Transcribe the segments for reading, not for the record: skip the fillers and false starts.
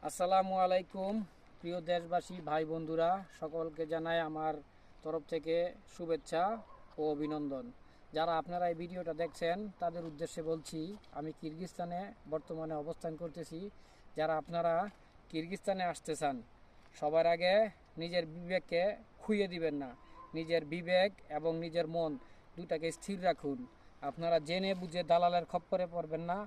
আসসালামু আলাইকুম প্রিয় দেশবাসী ভাই বন্ধুরা, সকলকে জানাই আমার তরফ থেকে শুভেচ্ছা ও অভিনন্দন। যারা আপনারা এই ভিডিওটা দেখছেন তাদের উদ্দেশ্যে বলছি, আমি কিরগিজস্তানে বর্তমানে অবস্থান করতেছি। যারা আপনারা কিরগিজস্তানে আসতে চান, সবার আগে নিজের বিবেককে খুইয়ে দিবেন না। নিজের বিবেক এবং নিজের মন দুটাকে স্থির রাখুন। আপনারা জেনে বুঝে দালালের খপ্পরে পড়বেন না।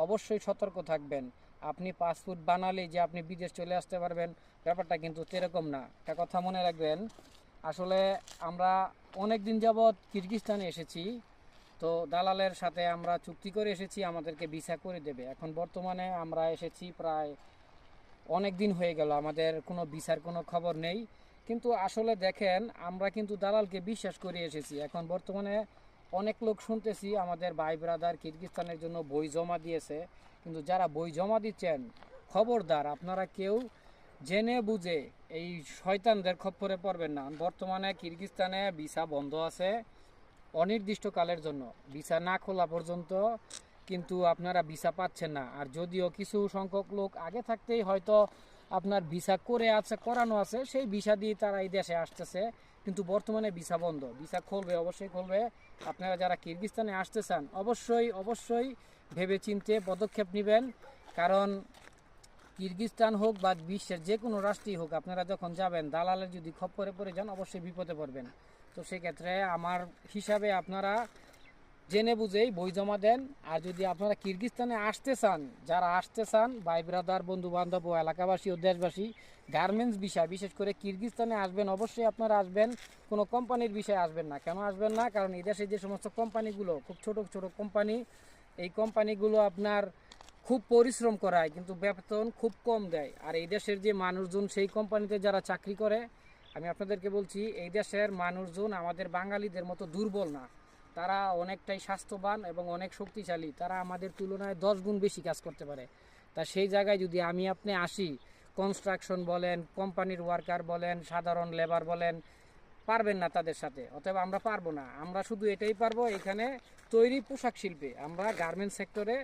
অবশ্যই সতর্ক থাকবেন। আপনি পাসপোর্ট বানালেই যে আপনি বিদেশ চলে আসতে পারবেন, ব্যাপারটা কিন্তু সেরকম না। একটা কথা মনে রাখবেন, আসলে আমরা অনেক দিন যাবৎ কিরগিজস্তানে এসেছি, তো দালালের সাথে আমরা চুক্তি করে এসেছি, আমাদেরকে ভিসা করে দেবে। এখন বর্তমানে আমরা এসেছি প্রায় অনেক দিন হয়ে গেল, আমাদের কোনো ভিসার কোনো খবর নেই। কিন্তু আসলে দেখেন, আমরা কিন্তু দালালকে বিশ্বাস করে এসেছি। এখন বর্তমানে অনেক লোক শুনতেছি আমাদের ভাই ব্রাদার কিরগিজস্তানের জন্য বই জমা দিয়েছে, কিন্তু যারা বই জমা দিচ্ছেন, খবরদার আপনারা কেউ জেনে বুঝে এই শয়তানদের খপ্পরে পড়বেন না। বর্তমানে কিরগিজস্তানে ভিসা বন্ধ আছে অনির্দিষ্টকালের জন্য, ভিসা না খোলা পর্যন্ত কিন্তু আপনারা ভিসা পাচ্ছেন না। আর যদিও কিছু সংখ্যক লোক আগে থাকতেই হয়তো আপনার ভিসা করে আছে, করানো আছে, সেই ভিসা দিয়ে তারা এই দেশে আসতেছে, কিন্তু বর্তমানে ভিসা বন্ধ। ভিসা খুলবে, অবশ্যই খুলবে। আপনারা যারা কিরগিজস্তানে আসতে চান, অবশ্যই অবশ্যই ভেবে চিন্তে পদক্ষেপ নেবেন। কারণ কিরগিজস্তান হোক বা বিশ্বের যে কোনো রাষ্ট্রই হোক, আপনারা যখন যাবেন, দালালের যদি খপ্পরে পড়ে যান, অবশ্যই বিপদে পড়বেন। তো সেক্ষেত্রে আমার হিসাবে আপনারা জেনে বুঝেই বই জমা দেন। আর যদি আপনারা কিরগিজস্তানে আসতে চান, যারা আসতে চান ভাই ব্রাদার বন্ধু বান্ধব ও এলাকাবাসী ও দেশবাসী, গার্মেন্টস বিষয় বিশেষ করে কিরগিজস্তানে আসবেন, অবশ্যই আপনারা আসবেন, কোনো কোম্পানির বিষয়ে আসবেন না। কেন আসবেন না? কারণ এই দেশে যে সমস্ত কোম্পানিগুলো খুব ছোট ছোট কোম্পানি, এই কোম্পানিগুলো আপনার খুব পরিশ্রম করায় কিন্তু বেতন খুব কম দেয়। আর এই দেশের যে মানুষজন সেই কোম্পানিতে যারা চাকরি করে, আমি আপনাদেরকে বলছি, এই দেশের মানুষজন আমাদের বাঙালিদের মতো দুর্বল না। তারা অনেকটাই স্বাস্থ্যবান এবং অনেক শক্তিশালী। তারা আমাদের তুলনায় 10 গুণ বেশি কাজ করতে পারে। তা সেই জায়গায় যদি আমি আপনি আসি, কনস্ট্রাকশন বলেন, কোম্পানির ওয়ার্কার বলেন, সাধারণ লেবার বলেন, পারবেন না তাদের সাথে। অতএব আমরা পারবো না। আমরা শুধু এটাই পারবো, এখানে তৈরি পোশাক শিল্পে, আমরা গার্মেন্টস সেক্টরে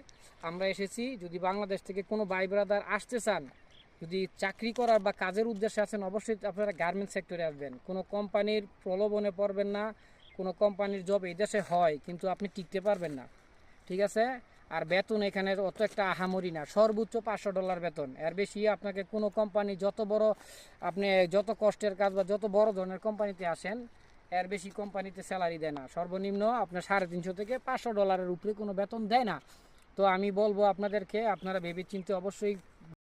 আমরা এসেছি। যদি বাংলাদেশ থেকে কোনো ভাই ব্রাদার আসতে চান, যদি চাকরি করার বা কাজের উদ্দেশ্যে আছেন, অবশ্যই আপনারা গার্মেন্টস সেক্টরে আসবেন। কোনো কোম্পানির প্রলোভনে পড়বেন না। কোনো কোম্পানির জব এই দেশে হয়, কিন্তু আপনি টিকতে পারবেন না, ঠিক আছে? আর বেতন এখানে অত একটা আহামরি না, সর্বোচ্চ $500 বেতন। এর বেশি আপনাকে কোনো কোম্পানি, যত বড় আপনি যত কষ্টের কাজ বা যত বড় ধরনের কোম্পানিতে আসেন, এর বেশি কোম্পানিতে স্যালারি দেয় না। সর্বনিম্ন আপনার 350 থেকে $500 উপরে কোনো বেতন দেয় না। তো আমি বলবো আপনাদেরকে, আপনারা ভেবে চিন্তে অবশ্যই